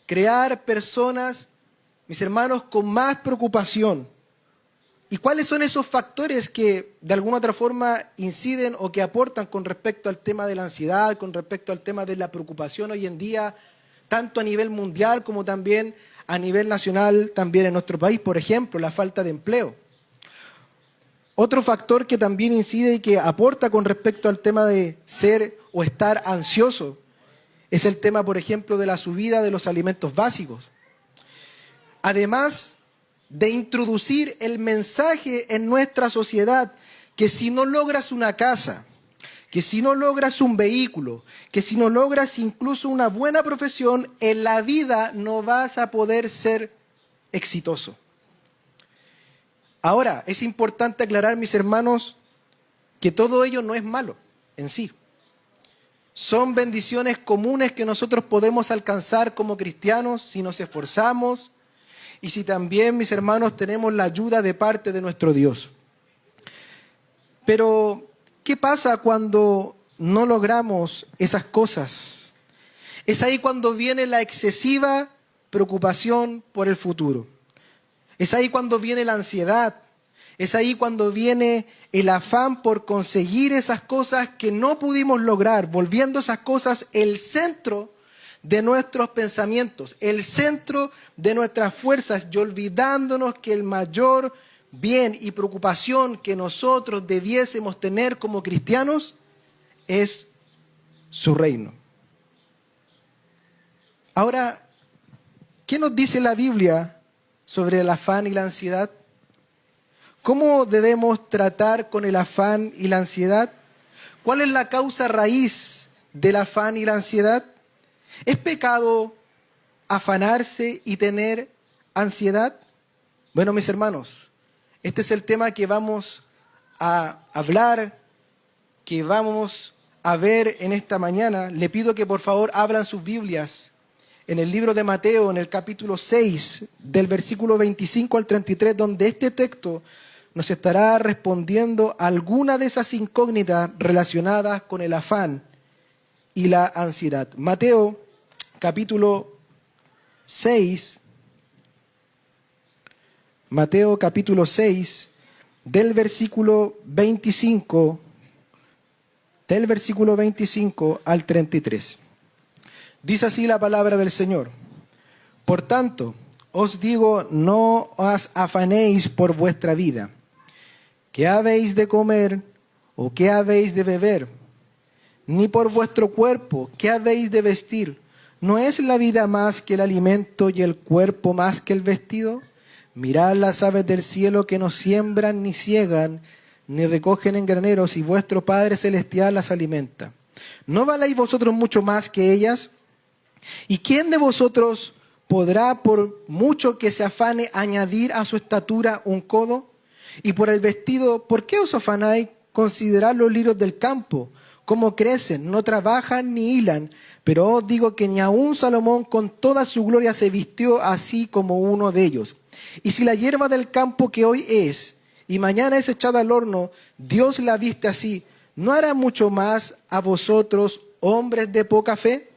crear personas, mis hermanos, con más preocupación. ¿Y cuáles son esos factores que de alguna otra forma inciden o que aportan con respecto al tema de la ansiedad, con respecto al tema de la preocupación hoy en día, tanto a nivel mundial como también a nivel nacional, también en nuestro país? Por ejemplo, la falta de empleo. Otro factor que también incide y que aporta con respecto al tema de ser o estar ansioso es el tema, por ejemplo, de la subida de los alimentos básicos. Además de introducir el mensaje en nuestra sociedad que si no logras una casa, que si no logras un vehículo, que si no logras incluso una buena profesión, en la vida no vas a poder ser exitoso. Ahora, es importante aclarar, mis hermanos, que todo ello no es malo en sí. Son bendiciones comunes que nosotros podemos alcanzar como cristianos si nos esforzamos y si también, mis hermanos, tenemos la ayuda de parte de nuestro Dios. Pero, ¿qué pasa cuando no logramos esas cosas? Es ahí cuando viene la excesiva preocupación por el futuro. Es ahí cuando viene la ansiedad. Es ahí cuando viene el afán por conseguir esas cosas que no pudimos lograr, volviendo esas cosas el centro de nuestros pensamientos, el centro de nuestras fuerzas, y olvidándonos que el mayor bien y preocupación que nosotros debiésemos tener como cristianos es su reino. Ahora, ¿qué nos dice la Biblia sobre el afán y la ansiedad? ¿Cómo debemos tratar con el afán y la ansiedad? ¿Cuál es la causa raíz del afán y la ansiedad? ¿Es pecado afanarse y tener ansiedad? Bueno, mis hermanos, este es el tema que vamos a hablar, que vamos a ver en esta mañana. Le pido que por favor abran sus Biblias en el libro de Mateo, en el capítulo 6, del versículo 25 al 33, donde este texto nos estará respondiendo a alguna de esas incógnitas relacionadas con el afán y la ansiedad. Mateo, capítulo 6, del versículo 25 al 33. Dice así la palabra del Señor. Por tanto, os digo, no os afanéis por vuestra vida. ¿Qué habéis de comer o qué habéis de beber? Ni por vuestro cuerpo, ¿qué habéis de vestir? ¿No es la vida más que el alimento y el cuerpo más que el vestido? Mirad las aves del cielo que no siembran ni siegan, ni recogen en graneros, y vuestro Padre Celestial las alimenta. ¿No valéis vosotros mucho más que ellas? ¿Y quién de vosotros podrá, por mucho que se afane, añadir a su estatura un codo? Y por el vestido, ¿por qué os afanáis? Considerad los lirios del campo, cómo crecen, no trabajan ni hilan. Pero os digo que ni aun Salomón con toda su gloria se vistió así como uno de ellos. Y si la hierba del campo que hoy es y mañana es echada al horno, Dios la viste así, ¿no hará mucho más a vosotros, hombres de poca fe?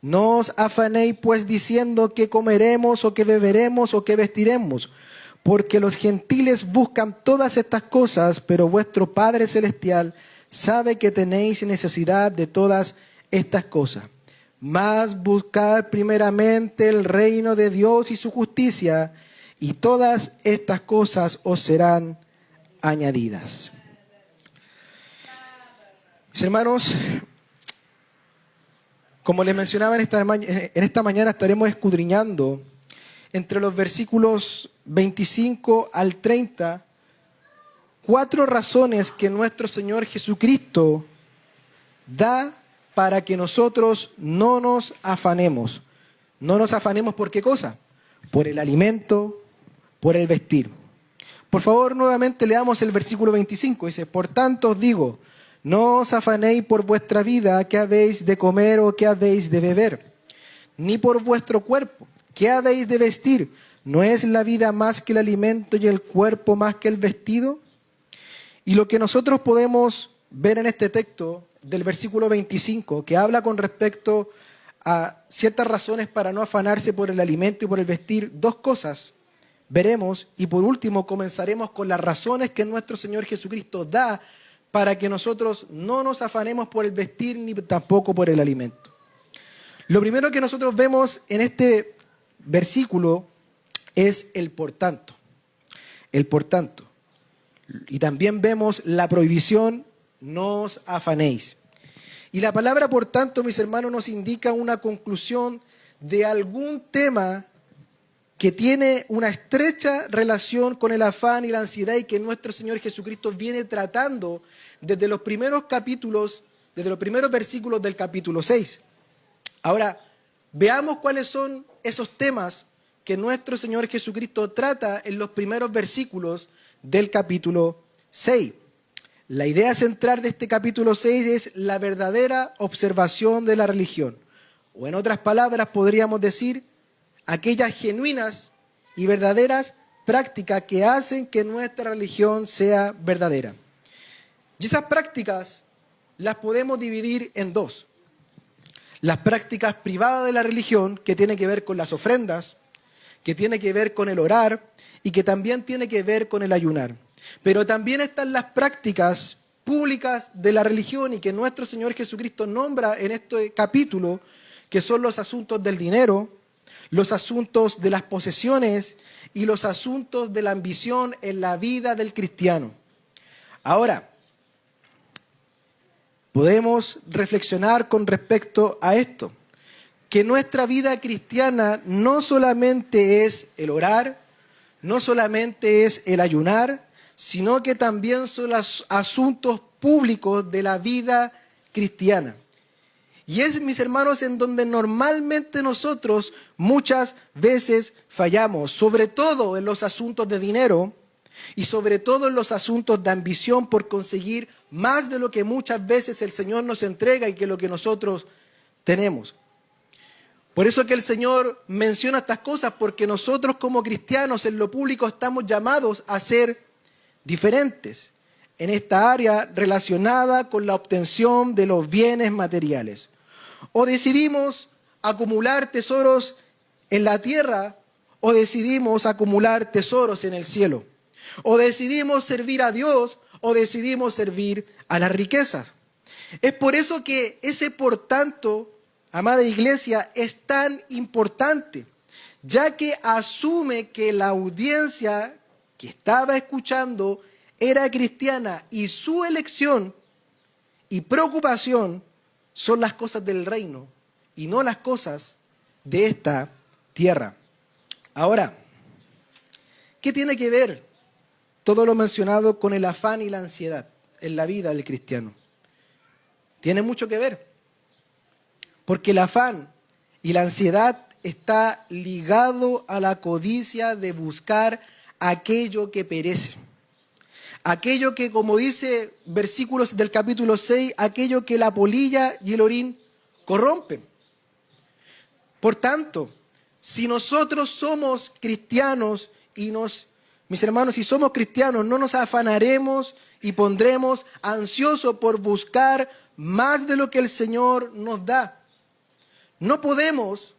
No os afanéis pues diciendo qué comeremos o qué beberemos o qué vestiremos, porque los gentiles buscan todas estas cosas, pero vuestro Padre Celestial sabe que tenéis necesidad de todas estas cosas. Mas buscad primeramente el reino de Dios y su justicia, y todas estas cosas os serán añadidas. Mis hermanos, como les mencionaba, en esta mañana estaremos escudriñando entre los versículos 25 al 30, 4 razones que nuestro Señor Jesucristo da para que nosotros no nos afanemos. No nos afanemos ¿por qué cosa? Por el alimento, por el vestir. Por favor, nuevamente leamos el versículo 25. Dice, por tanto os digo, no os afanéis por vuestra vida, qué habéis de comer o qué habéis de beber, ni por vuestro cuerpo, qué habéis de vestir. ¿No es la vida más que el alimento y el cuerpo más que el vestido? Y lo que nosotros podemos ver en este texto del versículo 25, que habla con respecto a ciertas razones para no afanarse por el alimento y por el vestir, dos cosas veremos, y por último comenzaremos con las razones que nuestro Señor Jesucristo da para que nosotros no nos afanemos por el vestir ni tampoco por el alimento. Lo primero que nosotros vemos en este versículo es el por tanto. El por tanto. Y también vemos la prohibición, no os afanéis. Y la palabra por tanto, mis hermanos, nos indica una conclusión de algún tema que tiene una estrecha relación con el afán y la ansiedad y que nuestro Señor Jesucristo viene tratando desde los primeros capítulos, desde los primeros versículos del capítulo 6. Ahora, veamos cuáles son esos temas que nuestro Señor Jesucristo trata en los primeros versículos del capítulo 6. La idea central de este capítulo 6 es la verdadera observación de la religión. O en otras palabras podríamos decir, aquellas genuinas y verdaderas prácticas que hacen que nuestra religión sea verdadera. Y esas prácticas las podemos dividir en dos. Las prácticas privadas de la religión, que tienen que ver con las ofrendas, que tiene que ver con el orar y que también tiene que ver con el ayunar. Pero también están las prácticas públicas de la religión y que nuestro Señor Jesucristo nombra en este capítulo, que son los asuntos del dinero, los asuntos de las posesiones y los asuntos de la ambición en la vida del cristiano. Ahora, podemos reflexionar con respecto a esto, que nuestra vida cristiana no solamente es el orar, no solamente es el ayunar, sino que también son los asuntos públicos de la vida cristiana. Y es, mis hermanos, en donde normalmente nosotros muchas veces fallamos, sobre todo en los asuntos de dinero y sobre todo en los asuntos de ambición por conseguir más de lo que muchas veces el Señor nos entrega y que lo que nosotros tenemos. Por eso que el Señor menciona estas cosas, porque nosotros como cristianos en lo público estamos llamados a ser diferentes en esta área relacionada con la obtención de los bienes materiales. O decidimos acumular tesoros en la tierra o decidimos acumular tesoros en el cielo. O decidimos servir a Dios o decidimos servir a las riquezas. Es por eso que ese por tanto, amada iglesia, es tan importante, ya que asume que la audiencia que estaba escuchando era cristiana y su elección y preocupación son las cosas del reino y no las cosas de esta tierra. Ahora, ¿qué tiene que ver todo lo mencionado con el afán y la ansiedad en la vida del cristiano? Tiene mucho que ver, porque el afán y la ansiedad está ligado a la codicia de buscar aquello que perece. Aquello que, como dice versículos del capítulo 6, aquello que la polilla y el orín corrompen. Por tanto, si nosotros somos cristianos mis hermanos, si somos cristianos, no nos afanaremos y pondremos ansiosos por buscar más de lo que el Señor nos da. No podemos,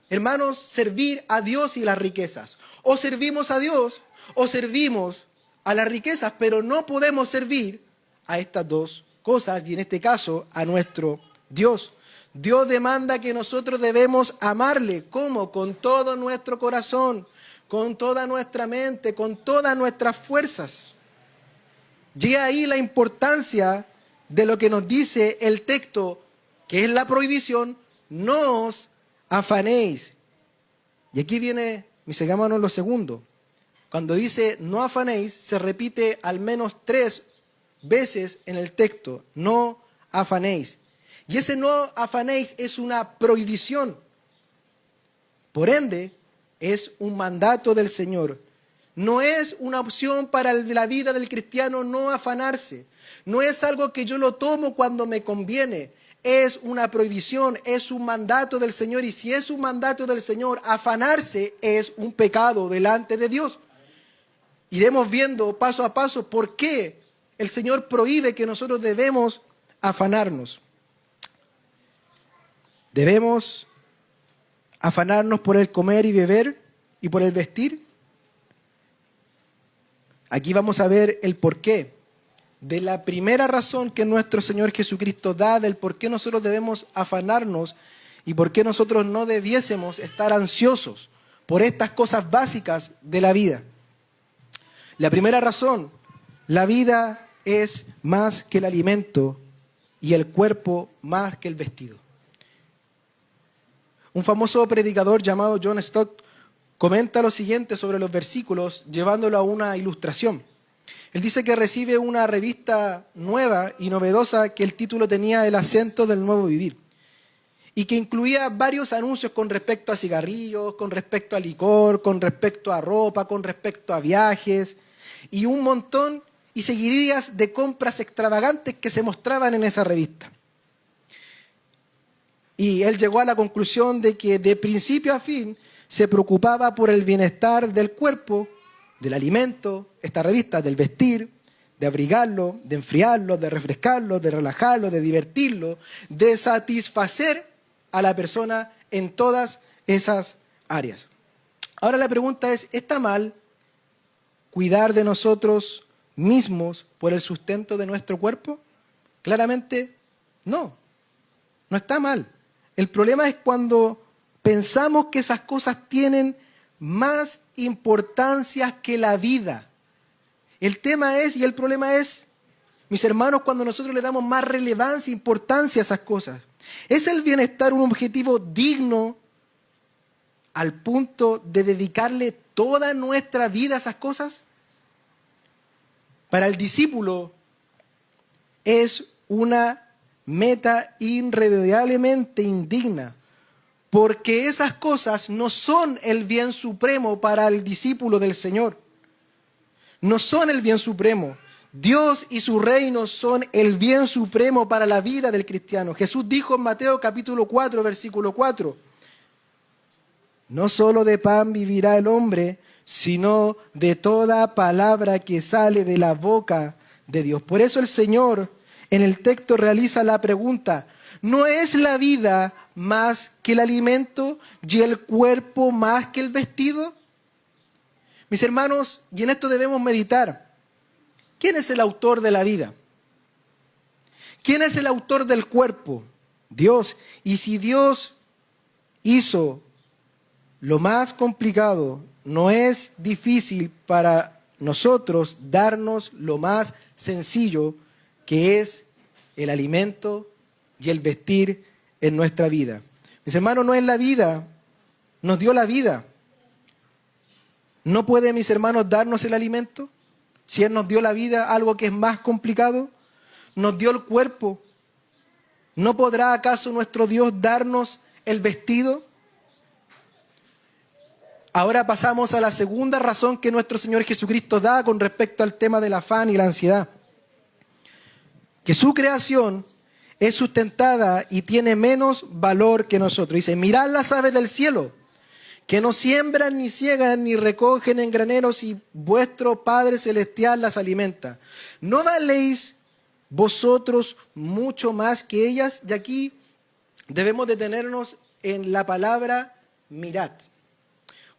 hermanos, servir a Dios y las riquezas. O servimos a Dios o servimos a las riquezas, pero no podemos servir a estas dos cosas y en este caso a nuestro Dios. Dios demanda que nosotros debemos amarle. ¿Cómo? Con todo nuestro corazón, con toda nuestra mente, con todas nuestras fuerzas. Y ahí la importancia de lo que nos dice el texto, que es la prohibición: no os afanéis. Y aquí viene, mis hermanos, lo segundo. Cuando dice no afanéis, se repite al menos 3 veces en el texto: no afanéis. Y ese no afanéis es una prohibición. Por ende, es un mandato del Señor. No es una opción para la vida del cristiano no afanarse. No es algo que yo lo tomo cuando me conviene. Es una prohibición, es un mandato del Señor. Y si es un mandato del Señor, afanarse es un pecado delante de Dios. Iremos viendo paso a paso por qué el Señor prohíbe que nosotros debemos afanarnos. ¿Debemos afanarnos por el comer y beber y por el vestir? Aquí vamos a ver el porqué de la primera razón que nuestro Señor Jesucristo da del por qué nosotros debemos afanarnos y por qué nosotros no debiésemos estar ansiosos por estas cosas básicas de la vida. La primera razón, la vida es más que el alimento y el cuerpo más que el vestido. Un famoso predicador llamado John Stott comenta lo siguiente sobre los versículos, llevándolo a una ilustración. Él dice que recibe una revista nueva y novedosa que el título tenía El acento del nuevo vivir y que incluía varios anuncios con respecto a cigarrillos, con respecto a licor, con respecto a ropa, con respecto a viajes y un montón y seguidillas de compras extravagantes que se mostraban en esa revista. Y él llegó a la conclusión de que de principio a fin se preocupaba por el bienestar del cuerpo, del alimento, esta revista, del vestir, de abrigarlo, de enfriarlo, de refrescarlo, de relajarlo, de divertirlo, de satisfacer a la persona en todas esas áreas. Ahora la pregunta es, ¿está mal cuidar de nosotros mismos por el sustento de nuestro cuerpo? Claramente no, no está mal. El problema es cuando pensamos que esas cosas tienen más importancia que la vida. El tema es, y el problema es, mis hermanos, cuando nosotros le damos más relevancia, importancia a esas cosas. ¿Es el bienestar un objetivo digno al punto de dedicarle toda nuestra vida a esas cosas? Para el discípulo es una meta irremediablemente indigna, porque esas cosas no son el bien supremo para el discípulo del Señor. No son el bien supremo. Dios y su reino son el bien supremo para la vida del cristiano. Jesús dijo en Mateo capítulo 4, versículo 4, no solo de pan vivirá el hombre, sino de toda palabra que sale de la boca de Dios. Por eso el Señor en el texto realiza la pregunta, ¿no es la vida más que el alimento y el cuerpo más que el vestido? Mis hermanos, y en esto debemos meditar. ¿Quién es el autor de la vida? ¿Quién es el autor del cuerpo? Dios. Y si Dios hizo lo más complicado, no es difícil para nosotros darnos lo más sencillo, que es el alimento y el vestir en nuestra vida. Mis hermanos, no es la vida, nos dio la vida. ¿No puede, mis hermanos, darnos el alimento? Si Él nos dio la vida, algo que es más complicado, nos dio el cuerpo. ¿No podrá acaso nuestro Dios darnos el vestido? Ahora pasamos a la segunda razón que nuestro Señor Jesucristo da con respecto al tema del afán y la ansiedad. Que su creación es sustentada y tiene menos valor que nosotros. Dice, mirad las aves del cielo, que no siembran, ni ciegan, ni recogen en graneros, y vuestro Padre Celestial las alimenta. ¿No valéis vosotros mucho más que ellas? Y aquí debemos detenernos en la palabra mirad.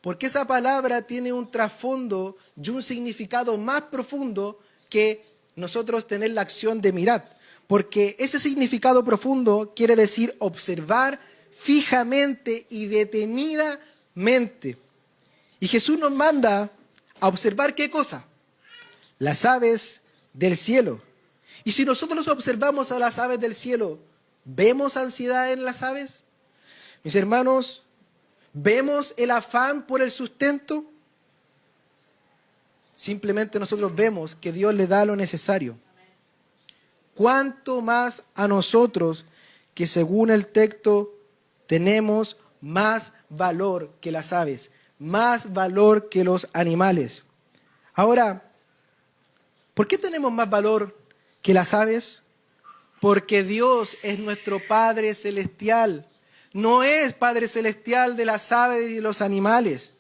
Porque esa palabra tiene un trasfondo y un significado más profundo que nosotros tener la acción de mirar. Porque ese significado profundo quiere decir observar fijamente y detenidamente. Y Jesús nos manda a observar ¿qué cosa? Las aves del cielo. Y si nosotros observamos a las aves del cielo, ¿vemos ansiedad en las aves? Mis hermanos, ¿vemos el afán por el sustento? Simplemente nosotros vemos que Dios le da lo necesario. ¿Cuánto más a nosotros que según el texto tenemos más valor que las aves, más valor que los animales? Ahora, ¿por qué tenemos más valor que las aves? Porque Dios es nuestro Padre Celestial. No es Padre Celestial de las aves y de los animales.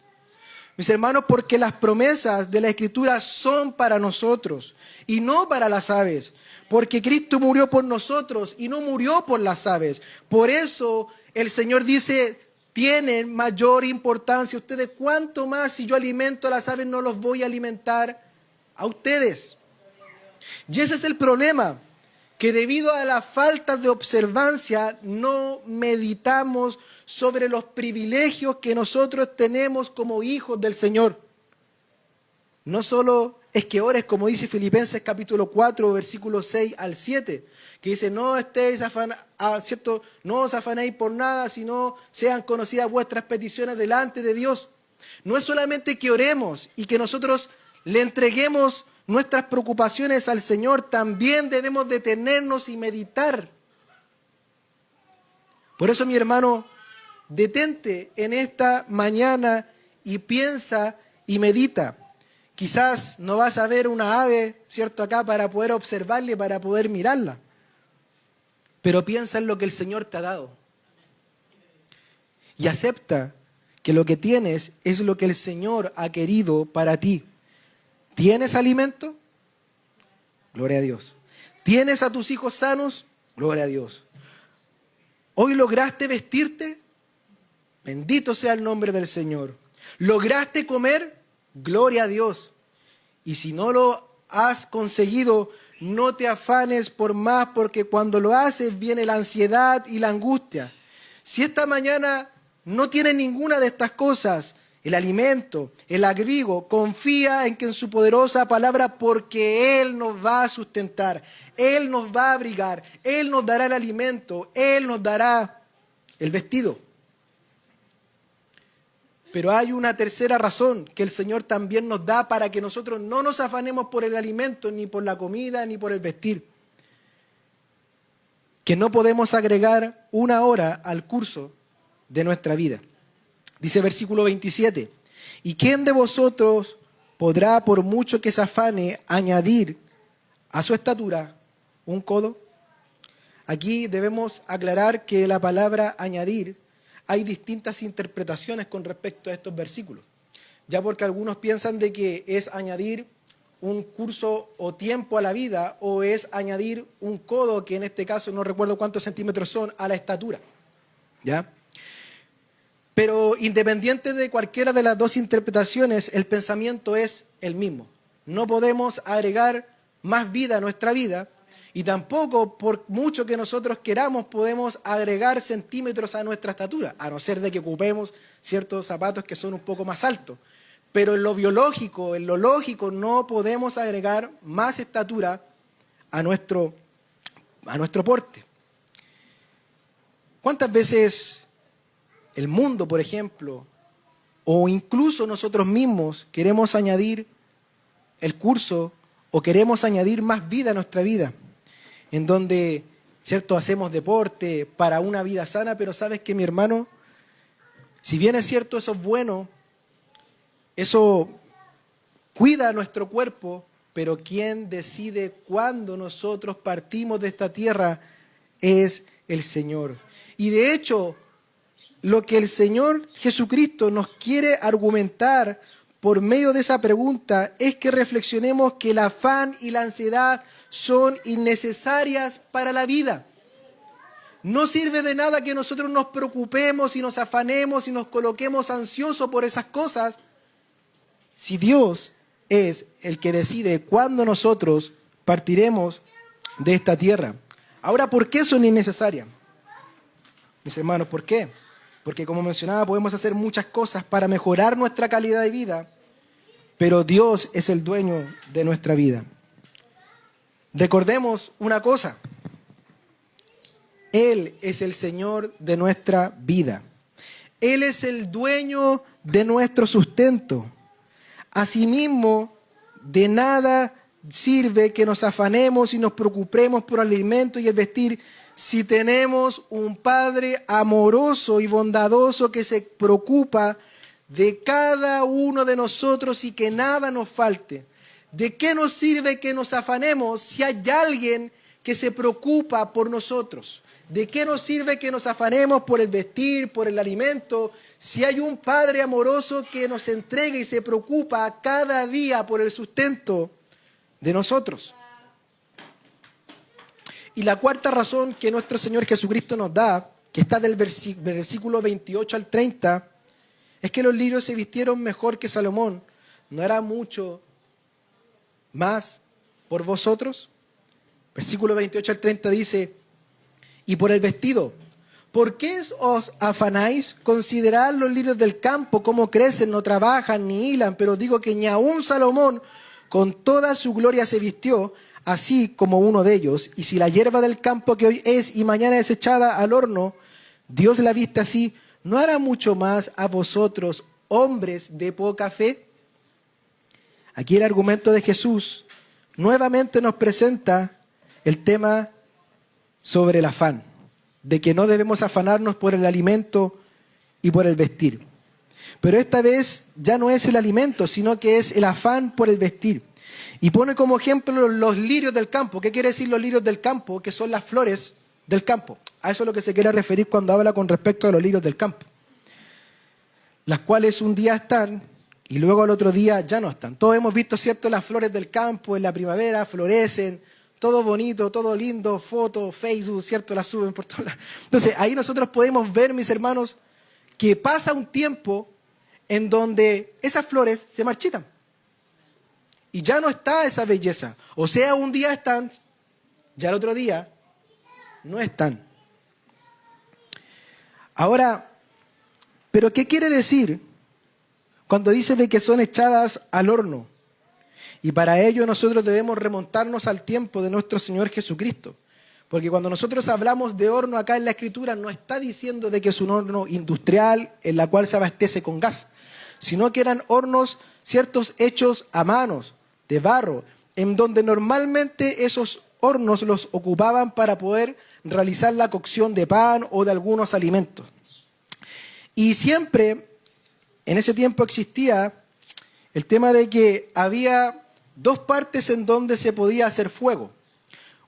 Mis hermanos, porque las promesas de la Escritura son para nosotros y no para las aves. Porque Cristo murió por nosotros y no murió por las aves. Por eso el Señor dice, tienen mayor importancia. Ustedes, ¿cuánto más si yo alimento a las aves no los voy a alimentar a ustedes? Y ese es el problema, que debido a la falta de observancia no meditamos sobre los privilegios que nosotros tenemos como hijos del Señor. No solo es que ores, como dice Filipenses capítulo 4, versículos 6 al 7, que dice, no os afanéis por nada, sino sean conocidas vuestras peticiones delante de Dios. No es solamente que oremos y que nosotros le entreguemos nuestras preocupaciones al Señor, también debemos detenernos y meditar. Por eso, mi hermano, detente en esta mañana y piensa y medita. Quizás no vas a ver una ave, ¿cierto?, acá para poder observarla y para poder mirarla. Pero piensa en lo que el Señor te ha dado. Y acepta que lo que tienes es lo que el Señor ha querido para ti. ¿Tienes alimento? Gloria a Dios. ¿Tienes a tus hijos sanos? Gloria a Dios. ¿Hoy lograste vestirte? Bendito sea el nombre del Señor. ¿Lograste comer? Gloria a Dios. Y si no lo has conseguido, no te afanes por más, porque cuando lo haces viene la ansiedad y la angustia. Si esta mañana no tienes ninguna de estas cosas, el alimento, el abrigo, confía en que en su poderosa palabra, porque Él nos va a sustentar, Él nos va a abrigar, Él nos dará el alimento, Él nos dará el vestido. Pero hay una tercera razón que el Señor también nos da para que nosotros no nos afanemos por el alimento, ni por la comida, ni por el vestir. Que no podemos agregar una hora al curso de nuestra vida. Dice versículo 27, ¿y quién de vosotros podrá, por mucho que se afane, añadir a su estatura un codo? Aquí debemos aclarar que la palabra añadir, hay distintas interpretaciones con respecto a estos versículos. Ya porque algunos piensan de que es añadir un curso o tiempo a la vida, o es añadir un codo, que en este caso no recuerdo cuántos centímetros son, a la estatura. ¿Ya? Pero independiente de cualquiera de las dos interpretaciones, el pensamiento es el mismo. No podemos agregar más vida a nuestra vida, y tampoco, por mucho que nosotros queramos, podemos agregar centímetros a nuestra estatura, a no ser de que ocupemos ciertos zapatos que son un poco más altos. Pero en lo biológico, en lo lógico, no podemos agregar más estatura a nuestro porte. ¿Cuántas veces el mundo, por ejemplo, o incluso nosotros mismos queremos añadir el curso o queremos añadir más vida a nuestra vida? En donde, ¿cierto?, hacemos deporte para una vida sana, pero ¿sabes qué, mi hermano? Si bien es cierto, eso es bueno, eso cuida a nuestro cuerpo, pero quien decide cuándo nosotros partimos de esta tierra es el Señor. Y de hecho, lo que el Señor Jesucristo nos quiere argumentar por medio de esa pregunta es que reflexionemos que el afán y la ansiedad son innecesarias para la vida. No sirve de nada que nosotros nos preocupemos y nos afanemos y nos coloquemos ansiosos por esas cosas si Dios es el que decide cuándo nosotros partiremos de esta tierra. Ahora, ¿por qué son innecesarias? Mis hermanos, ¿por qué? Porque, como mencionaba, podemos hacer muchas cosas para mejorar nuestra calidad de vida, pero Dios es el dueño de nuestra vida. Recordemos una cosa: Él es el Señor de nuestra vida. Él es el dueño de nuestro sustento. Asimismo, de nada sirve que nos afanemos y nos preocupemos por el alimento y el vestir si tenemos un Padre amoroso y bondadoso que se preocupa de cada uno de nosotros y que nada nos falte. ¿De qué nos sirve que nos afanemos si hay alguien que se preocupa por nosotros? ¿De qué nos sirve que nos afanemos por el vestir, por el alimento, si hay un Padre amoroso que nos entrega y se preocupa cada día por el sustento de nosotros? Y la cuarta razón que nuestro Señor Jesucristo nos da que está del versículo 28 al 30, es que los lirios se vistieron mejor que Salomón. ¿No hará mucho más por vosotros? Versículo 28 al 30 dice, y por el vestido, ¿por qué os afanáis? Considerad los lirios del campo, cómo crecen, no trabajan ni hilan, pero digo que ni aun Salomón con toda su gloria se vistió así como uno de ellos. Y si la hierba del campo que hoy es y mañana es echada al horno, Dios la viste así, ¿no hará mucho más a vosotros, hombres de poca fe? Aquí el argumento de Jesús nuevamente nos presenta el tema sobre el afán, de que no debemos afanarnos por el alimento y por el vestir. Pero esta vez ya no es el alimento, sino que es el afán por el vestir. Y pone como ejemplo los lirios del campo. ¿Qué quiere decir los lirios del campo? Que son las flores del campo. A eso es lo que se quiere referir cuando habla con respecto a los lirios del campo. Las cuales un día están y luego al otro día ya no están. Todos hemos visto, ¿cierto?, las flores del campo en la primavera, florecen, todo bonito, todo lindo, fotos, Facebook, ¿cierto?, las suben por todos lados. Entonces, ahí nosotros podemos ver, mis hermanos, que pasa un tiempo en donde esas flores se marchitan. Y ya no está esa belleza. O sea, un día están, ya el otro día no están. Ahora, ¿pero qué quiere decir cuando dice de que son echadas al horno? Y para ello nosotros debemos remontarnos al tiempo de nuestro Señor Jesucristo. Porque cuando nosotros hablamos de horno acá en la Escritura, no está diciendo de que es un horno industrial en la cual se abastece con gas, sino que eran hornos, ciertos, hechos a manos, de barro, en donde normalmente esos hornos los ocupaban para poder realizar la cocción de pan o de algunos alimentos. Y siempre, en ese tiempo existía el tema de que había dos partes en donde se podía hacer fuego.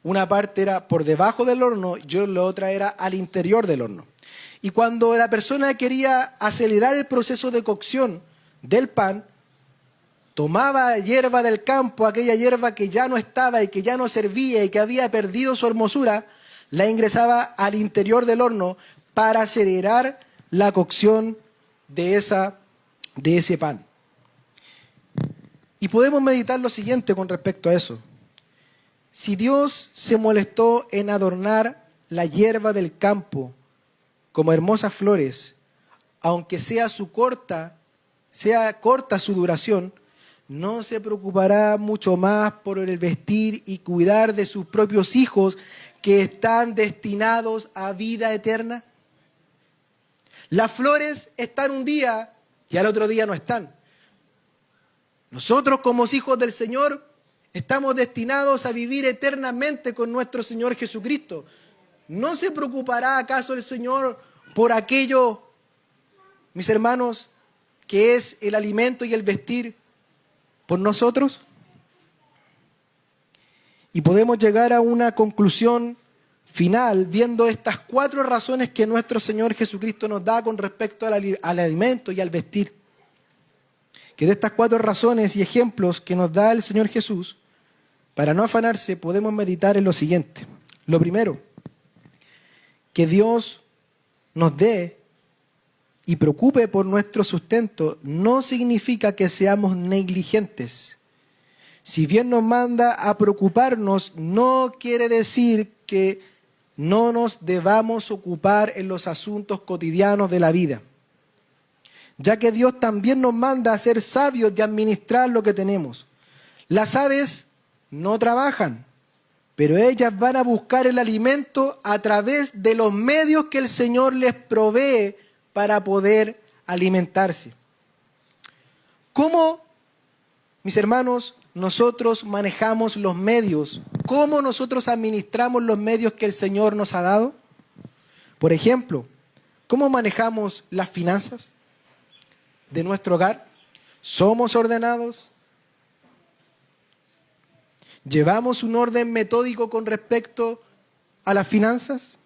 Una parte era por debajo del horno y la otra era al interior del horno. Y cuando la persona quería acelerar el proceso de cocción del pan, tomaba hierba del campo, aquella hierba que ya no estaba y que ya no servía y que había perdido su hermosura, la ingresaba al interior del horno para acelerar la cocción de ese pan. Y podemos meditar lo siguiente con respecto a eso. Si Dios se molestó en adornar la hierba del campo como hermosas flores, aunque sea corta su duración, ¿no se preocupará mucho más por el vestir y cuidar de sus propios hijos que están destinados a vida eterna? Las flores están un día y al otro día no están. Nosotros como hijos del Señor estamos destinados a vivir eternamente con nuestro Señor Jesucristo. ¿No se preocupará acaso el Señor por aquello, mis hermanos, que es el alimento y el vestir por nosotros? Y podemos llegar a una conclusión final viendo estas 4 razones que nuestro Señor Jesucristo nos da con respecto al alimento y al vestir. Que de estas 4 razones y ejemplos que nos da el Señor Jesús, para no afanarse, podemos meditar en lo siguiente. Lo primero, que Dios nos dé y preocupe por nuestro sustento no significa que seamos negligentes. Si bien nos manda a preocuparnos, no quiere decir que no nos debamos ocupar en los asuntos cotidianos de la vida, ya que Dios también nos manda a ser sabios de administrar lo que tenemos. Las aves no trabajan, pero ellas van a buscar el alimento a través de los medios que el Señor les provee para poder alimentarse. ¿Cómo, mis hermanos, nosotros manejamos los medios? ¿Cómo nosotros administramos los medios que el Señor nos ha dado? Por ejemplo, ¿cómo manejamos las finanzas de nuestro hogar? ¿Somos ordenados? ¿Llevamos un orden metódico con respecto a las finanzas?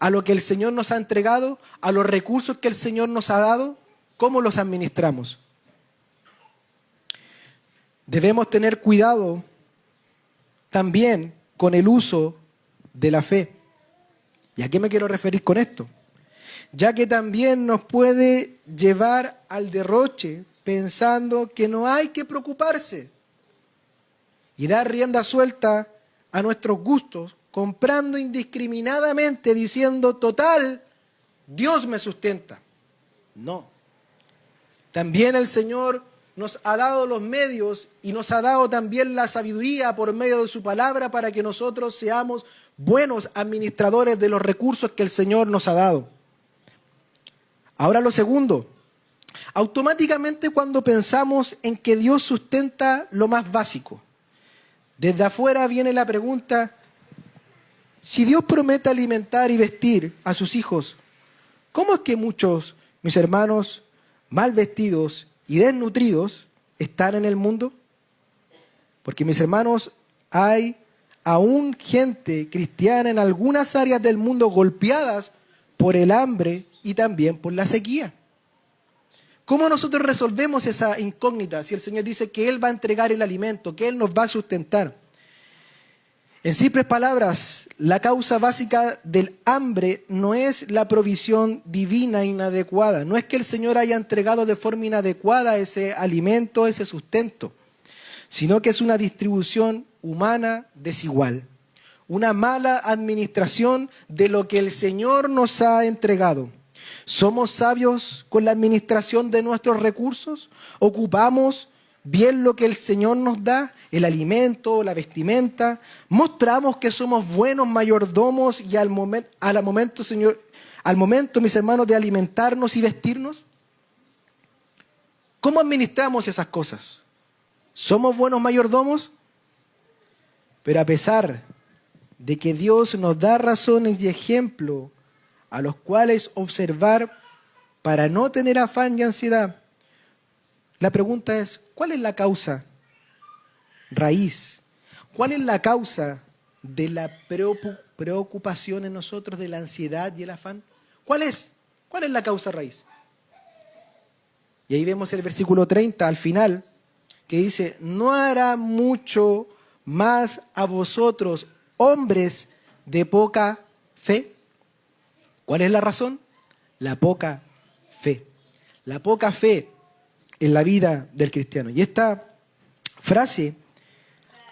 ¿A lo que el Señor nos ha entregado? ¿A los recursos que el Señor nos ha dado? ¿Cómo los administramos? Debemos tener cuidado también con el uso de la fe. ¿Y a qué me quiero referir con esto? ya que también nos puede llevar al derroche pensando que no hay que preocuparse y dar rienda suelta a nuestros gustos, comprando indiscriminadamente diciendo, total, Dios me sustenta. No. También el Señor nos ha dado los medios y nos ha dado también la sabiduría por medio de su palabra para que nosotros seamos buenos administradores de los recursos que el Señor nos ha dado. Ahora lo segundo, automáticamente cuando pensamos en que Dios sustenta lo más básico, desde afuera viene la pregunta, si Dios promete alimentar y vestir a sus hijos, ¿cómo es que muchos, mis hermanos, mal vestidos y desnutridos están en el mundo? Porque, mis hermanos, hay aún gente cristiana en algunas áreas del mundo golpeadas por el hambre y también por la sequía. ¿Cómo nosotros resolvemos esa incógnita si el Señor dice que Él va a entregar el alimento, que Él nos va a sustentar? En simples palabras, la causa básica del hambre no es la provisión divina inadecuada. No es que el Señor haya entregado de forma inadecuada ese alimento, ese sustento, sino que es una distribución humana desigual. Una mala administración de lo que el Señor nos ha entregado. ¿Somos sabios con la administración de nuestros recursos? ¿Ocupamos bien lo que el Señor nos da? El alimento, la vestimenta. ¿Mostramos que somos buenos mayordomos y al momento, mis hermanos, de alimentarnos y vestirnos? ¿Cómo administramos esas cosas? ¿Somos buenos mayordomos? Pero a pesar de que Dios nos da razones y ejemplos a los cuales observar para no tener afán y ansiedad, la pregunta es, ¿cuál es la causa raíz? ¿Cuál es la causa de la preocupación en nosotros, de la ansiedad y el afán? ¿Cuál es? ¿Cuál es la causa raíz? Y ahí vemos el versículo 30 al final, que dice, ¿no hará mucho más a vosotros, hombres de poca fe? ¿Cuál es la razón? La poca fe. La poca fe en la vida del cristiano. Y esta frase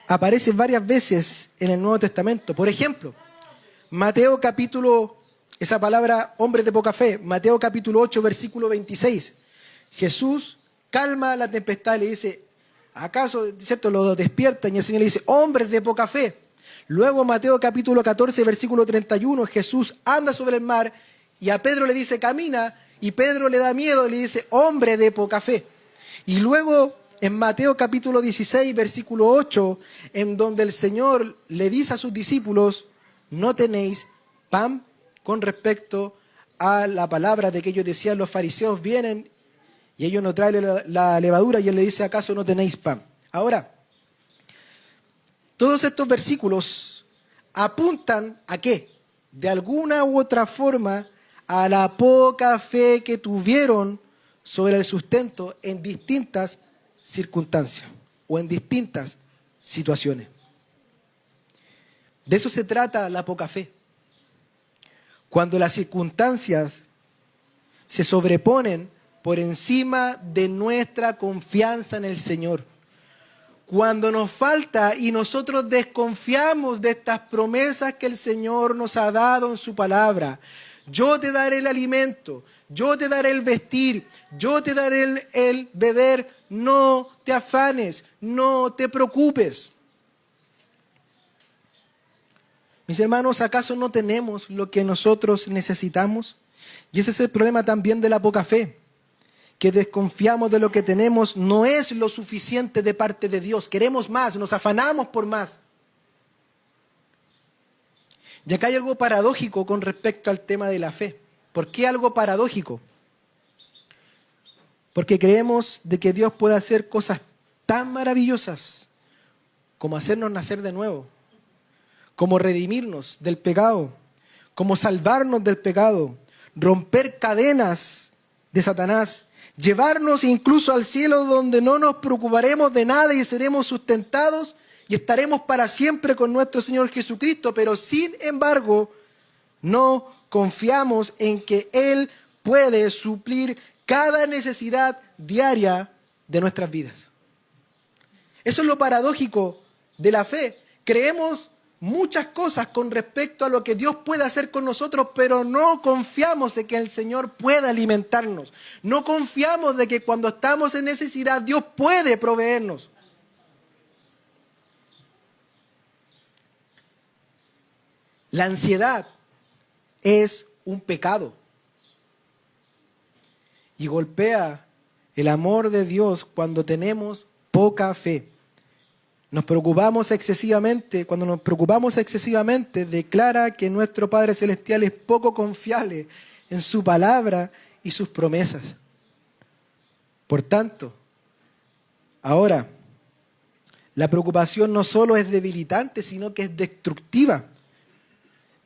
aparece varias veces en el Nuevo Testamento. Por ejemplo, Mateo capítulo, esa palabra hombres de poca fe, Mateo capítulo 8, versículo 26. Jesús calma la tempestad y le dice, ¿acaso, cierto, lo despiertan? Y el Señor le dice, hombres de poca fe. Luego Mateo capítulo 14, versículo 31, Jesús anda sobre el mar y a Pedro le dice, camina, y Pedro le da miedo y le dice, hombre de poca fe. Y luego en Mateo capítulo 16, versículo 8, en donde el Señor le dice a sus discípulos, no tenéis pan, con respecto a la palabra de que ellos decían, los fariseos vienen y ellos no traen la levadura, y Él le dice, ¿acaso no tenéis pan? Ahora, todos estos versículos apuntan ¿a qué? De alguna u otra forma a la poca fe que tuvieron sobre el sustento en distintas circunstancias o en distintas situaciones. De eso se trata la poca fe. Cuando las circunstancias se sobreponen por encima de nuestra confianza en el Señor. Cuando nos falta y nosotros desconfiamos de estas promesas que el Señor nos ha dado en su palabra. Yo te daré el alimento, yo te daré el vestir, yo te daré el beber. No te afanes, no te preocupes. Mis hermanos, ¿acaso no tenemos lo que nosotros necesitamos? Y ese es el problema también de la poca fe. Que desconfiamos de lo que tenemos, no es lo suficiente de parte de Dios. Queremos más, nos afanamos por más. Y acá hay algo paradójico con respecto al tema de la fe. ¿Por qué algo paradójico? Porque creemos de que Dios puede hacer cosas tan maravillosas como hacernos nacer de nuevo, como redimirnos del pecado, como salvarnos del pecado, romper cadenas de Satanás, llevarnos incluso al cielo donde no nos preocuparemos de nada y seremos sustentados y estaremos para siempre con nuestro Señor Jesucristo, pero sin embargo no confiamos en que Él puede suplir cada necesidad diaria de nuestras vidas. Eso es lo paradójico de la fe. Creemos muchas cosas con respecto a lo que Dios puede hacer con nosotros, pero no confiamos de que el Señor pueda alimentarnos. No confiamos de que cuando estamos en necesidad Dios puede proveernos. La ansiedad es un pecado y golpea el amor de Dios cuando tenemos poca fe. Nos preocupamos excesivamente. Cuando nos preocupamos excesivamente, declara que nuestro Padre Celestial es poco confiable en su palabra y sus promesas. Por tanto, ahora, la preocupación no solo es debilitante, sino que es destructiva.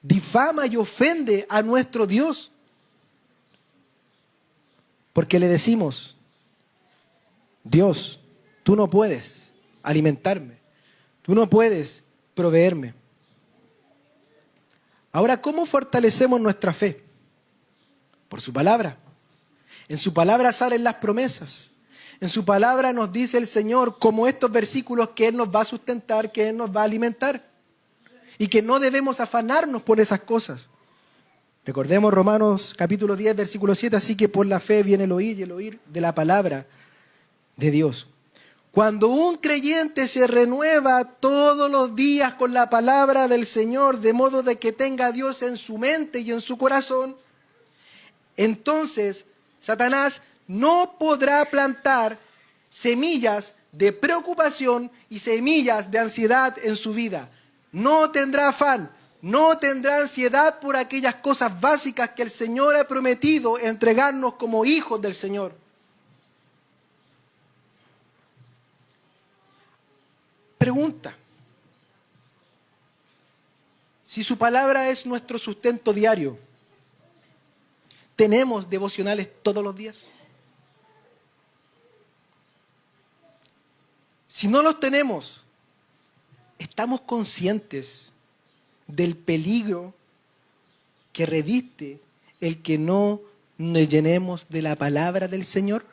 Difama y ofende a nuestro Dios. Porque le decimos, Dios, tú no puedes alimentarme, tú no puedes proveerme. Ahora, ¿cómo fortalecemos nuestra fe? Por su palabra. En su palabra salen las promesas. En su palabra nos dice el Señor, como estos versículos, que Él nos va a sustentar, que Él nos va a alimentar. Y que no debemos afanarnos por esas cosas. Recordemos Romanos capítulo 10, versículo 7, así que por la fe viene el oír y el oír de la palabra de Dios. Cuando un creyente se renueva todos los días con la palabra del Señor, de modo de que tenga a Dios en su mente y en su corazón, entonces Satanás no podrá plantar semillas de preocupación y semillas de ansiedad en su vida. No tendrá afán, no tendrá ansiedad por aquellas cosas básicas que el Señor ha prometido entregarnos como hijos del Señor. Pregunta: si su palabra es nuestro sustento diario, ¿tenemos devocionales todos los días? Si no los tenemos, ¿estamos conscientes del peligro que reviste el que no nos llenemos de la palabra del Señor?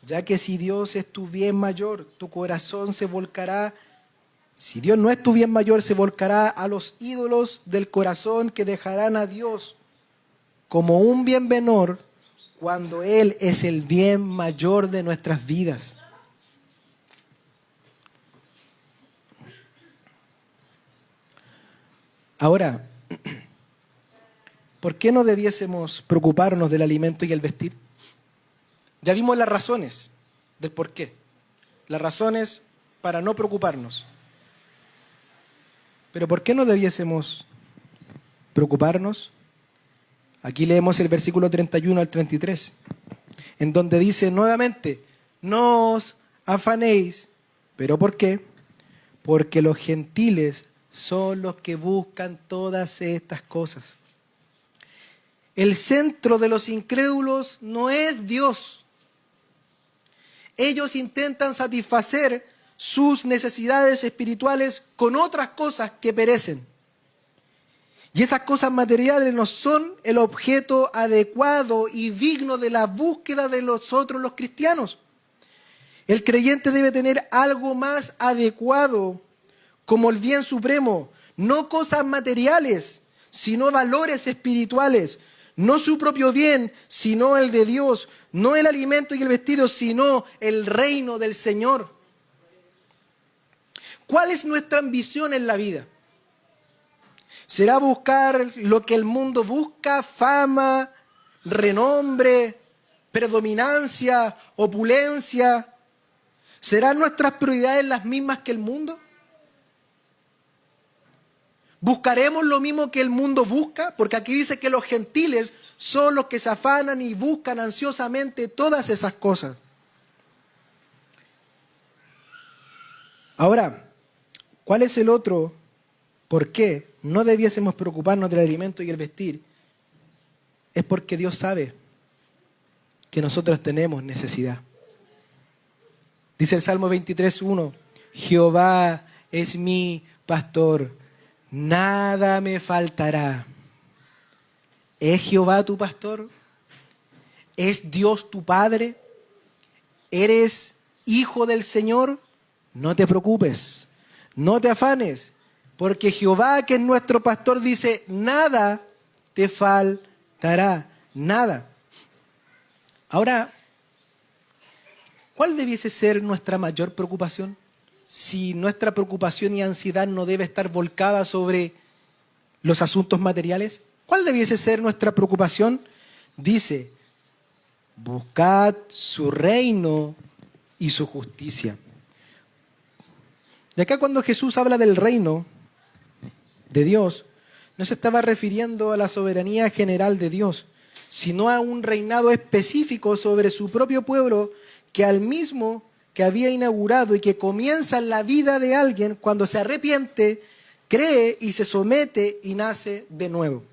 Ya que si Dios es tu bien mayor, tu corazón se volcará. Si Dios no es tu bien mayor, se volcará a los ídolos del corazón que dejarán a Dios como un bien menor cuando Él es el bien mayor de nuestras vidas. Ahora, ¿por qué no debiésemos preocuparnos del alimento y el vestir? Ya vimos las razones del por qué. Las razones para no preocuparnos. Pero ¿por qué no debiésemos preocuparnos? Aquí leemos el versículo 31 al 33, en donde dice nuevamente, no os afanéis. ¿Pero por qué? Porque los gentiles son los que buscan todas estas cosas. El centro de los incrédulos no es Dios. Ellos intentan satisfacer sus necesidades espirituales con otras cosas que perecen. Y esas cosas materiales no son el objeto adecuado y digno de la búsqueda de nosotros los cristianos. El creyente debe tener algo más adecuado como el bien supremo, no cosas materiales, sino valores espirituales, no su propio bien, sino el de Dios, no el alimento y el vestido, sino el reino del Señor. ¿Cuál es nuestra ambición en la vida? ¿Será buscar lo que el mundo busca? Fama, renombre, predominancia, opulencia. ¿Serán nuestras prioridades las mismas que el mundo? ¿Buscaremos lo mismo que el mundo busca? Porque aquí dice que los gentiles son los que se afanan y buscan ansiosamente todas esas cosas. Ahora, ¿cuál es el otro por qué no debiésemos preocuparnos del alimento y el vestir? Es porque Dios sabe que nosotros tenemos necesidad. Dice el Salmo 23:1, Jehová es mi pastor, nada me faltará. ¿Es Jehová tu pastor? ¿Es Dios tu Padre? ¿Eres hijo del Señor? No te preocupes, no te afanes, porque Jehová, que es nuestro pastor, dice, nada te faltará, nada. Ahora, ¿cuál debiese ser nuestra mayor preocupación? Si nuestra preocupación y ansiedad no debe estar volcada sobre los asuntos materiales, ¿cuál debiese ser nuestra preocupación? Dice, buscad su reino y su justicia. De acá cuando Jesús habla del reino de Dios, no se estaba refiriendo a la soberanía general de Dios, sino a un reinado específico sobre su propio pueblo que al mismo que había inaugurado y que comienza en la vida de alguien cuando se arrepiente, cree y se somete y nace de nuevo.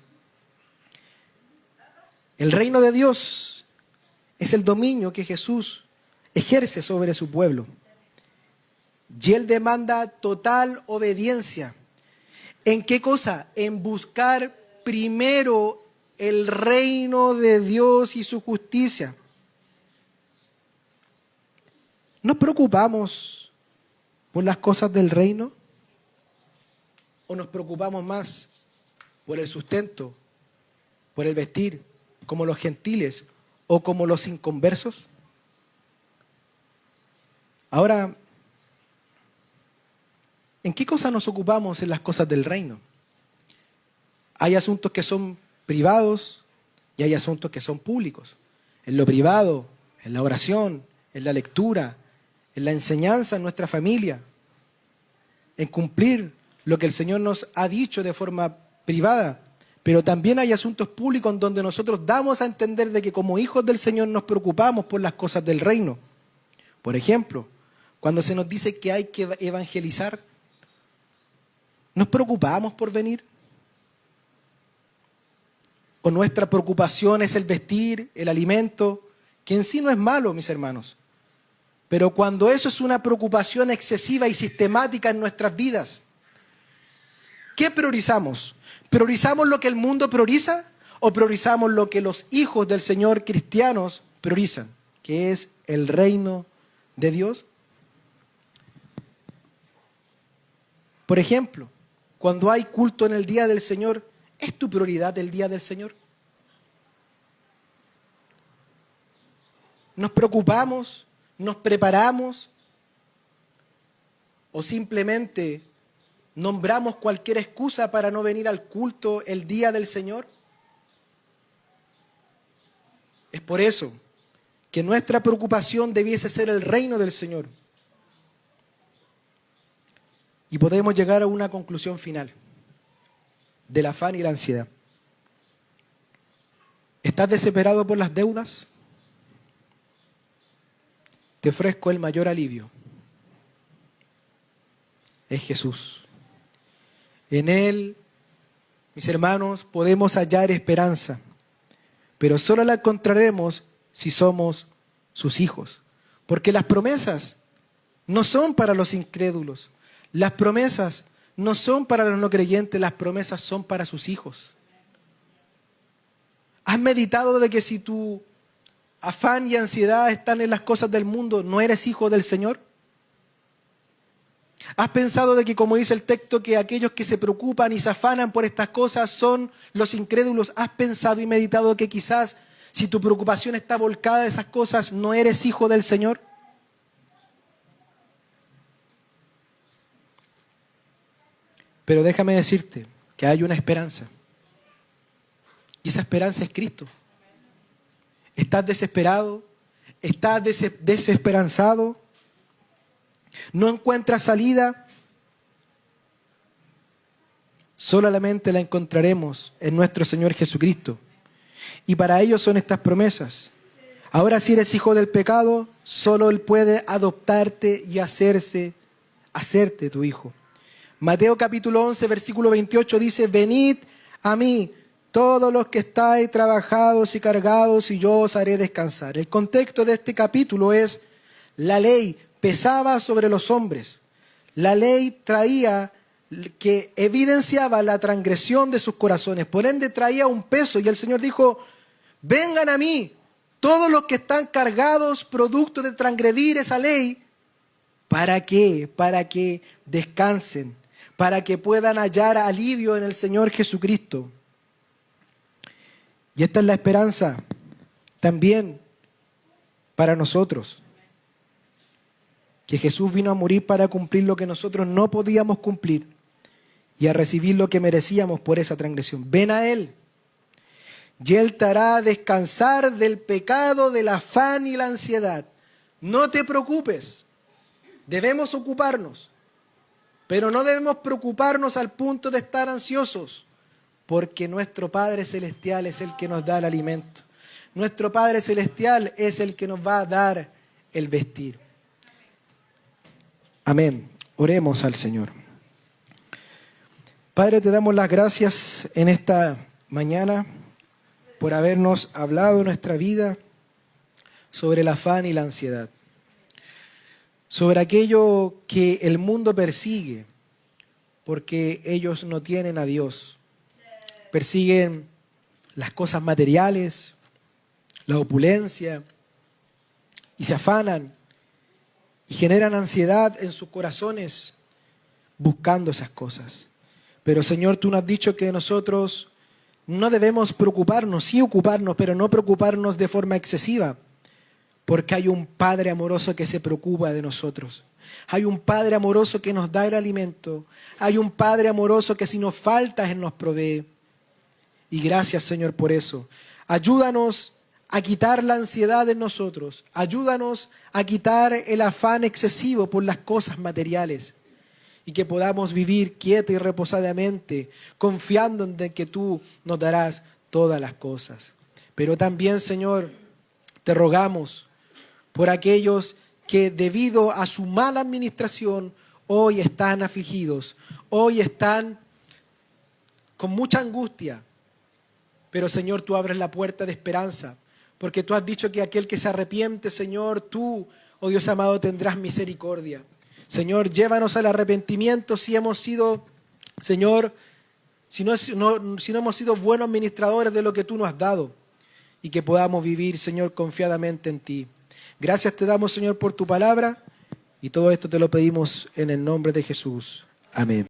El reino de Dios es el dominio que Jesús ejerce sobre su pueblo. Y Él demanda total obediencia. ¿En qué cosa? En buscar primero el reino de Dios y su justicia. ¿Nos preocupamos por las cosas del reino? ¿O nos preocupamos más por el sustento, por el vestir, como los gentiles o como los inconversos? Ahora, ¿en qué cosas nos ocupamos en las cosas del reino? Hay asuntos que son privados y hay asuntos que son públicos. En lo privado, en la oración, en la lectura, en la enseñanza en nuestra familia, en cumplir lo que el Señor nos ha dicho de forma privada. Pero también hay asuntos públicos en donde nosotros damos a entender de que como hijos del Señor nos preocupamos por las cosas del reino. Por ejemplo, cuando se nos dice que hay que evangelizar, ¿nos preocupamos por venir? ¿O nuestra preocupación es el vestir, el alimento, que en sí no es malo, mis hermanos? Pero cuando eso es una preocupación excesiva y sistemática en nuestras vidas, ¿qué priorizamos? ¿Priorizamos lo que el mundo prioriza o priorizamos lo que los hijos del Señor cristianos priorizan, que es el reino de Dios? Por ejemplo, cuando hay culto en el día del Señor, ¿es tu prioridad el día del Señor? ¿Nos preocupamos? ¿Nos preparamos? ¿O simplemente nombramos cualquier excusa para no venir al culto el día del Señor? Es por eso que nuestra preocupación debiese ser el reino del Señor. Y podemos llegar a una conclusión final del afán y la ansiedad. ¿Estás desesperado por las deudas? Te ofrezco el mayor alivio. Es Jesús. En Él, mis hermanos, podemos hallar esperanza, pero solo la encontraremos si somos sus hijos. Porque las promesas no son para los incrédulos. Las promesas no son para los no creyentes, las promesas son para sus hijos. ¿Has meditado de que si tu afán y ansiedad están en las cosas del mundo, no eres hijo del Señor? ¿Has pensado de que, como dice el texto, que aquellos que se preocupan y se afanan por estas cosas son los incrédulos? ¿Has pensado y meditado que quizás si tu preocupación está volcada a esas cosas, no eres hijo del Señor? Pero déjame decirte que hay una esperanza. Y esa esperanza es Cristo. ¿Estás desesperado? ¿Estás desesperanzado? ¿No encuentras salida? Solamente la encontraremos en nuestro Señor Jesucristo. Y para ello son estas promesas. Ahora, si eres hijo del pecado, solo Él puede adoptarte y hacerte tu hijo. Mateo capítulo 11, versículo 28 dice, venid a mí, todos los que estáis trabajados y cargados, y yo os haré descansar. El contexto de este capítulo es, la ley pesaba sobre los hombres. La ley traía que evidenciaba la transgresión de sus corazones. Por ende traía un peso y el Señor dijo, vengan a mí, todos los que están cargados producto de transgredir esa ley. ¿Para qué? Para que descansen, para que puedan hallar alivio en el Señor Jesucristo. Y esta es la esperanza también para nosotros. Que Jesús vino a morir para cumplir lo que nosotros no podíamos cumplir y a recibir lo que merecíamos por esa transgresión. Ven a Él y Él te hará descansar del pecado, del afán y la ansiedad. No te preocupes, debemos ocuparnos, pero no debemos preocuparnos al punto de estar ansiosos, porque nuestro Padre Celestial es el que nos da el alimento. Nuestro Padre Celestial es el que nos va a dar el vestir. Amén. Oremos al Señor. Padre, te damos las gracias en esta mañana por habernos hablado en nuestra vida sobre el afán y la ansiedad, sobre aquello que el mundo persigue, porque ellos no tienen a Dios. Persiguen las cosas materiales, la opulencia, y se afanan y generan ansiedad en sus corazones buscando esas cosas. Pero Señor, tú nos has dicho que nosotros no debemos preocuparnos, sí ocuparnos, pero no preocuparnos de forma excesiva, porque hay un Padre amoroso que se preocupa de nosotros. Hay un Padre amoroso que nos da el alimento. Hay un Padre amoroso que si nos falta, Él nos provee. Y gracias, Señor, por eso. Ayúdanos a quitar la ansiedad en nosotros. Ayúdanos a quitar el afán excesivo por las cosas materiales. Y que podamos vivir quieta y reposadamente, confiando en que tú nos darás todas las cosas. Pero también, Señor, te rogamos por aquellos que debido a su mala administración hoy están afligidos, hoy están con mucha angustia. Pero, Señor, tú abres la puerta de esperanza, porque tú has dicho que aquel que se arrepiente, Señor, tú, oh Dios amado, tendrás misericordia. Señor, llévanos al arrepentimiento si hemos sido, Señor, si no hemos sido buenos administradores de lo que tú nos has dado, y que podamos vivir, Señor, confiadamente en ti. Gracias te damos, Señor, por tu palabra, y todo esto te lo pedimos en el nombre de Jesús. Amén.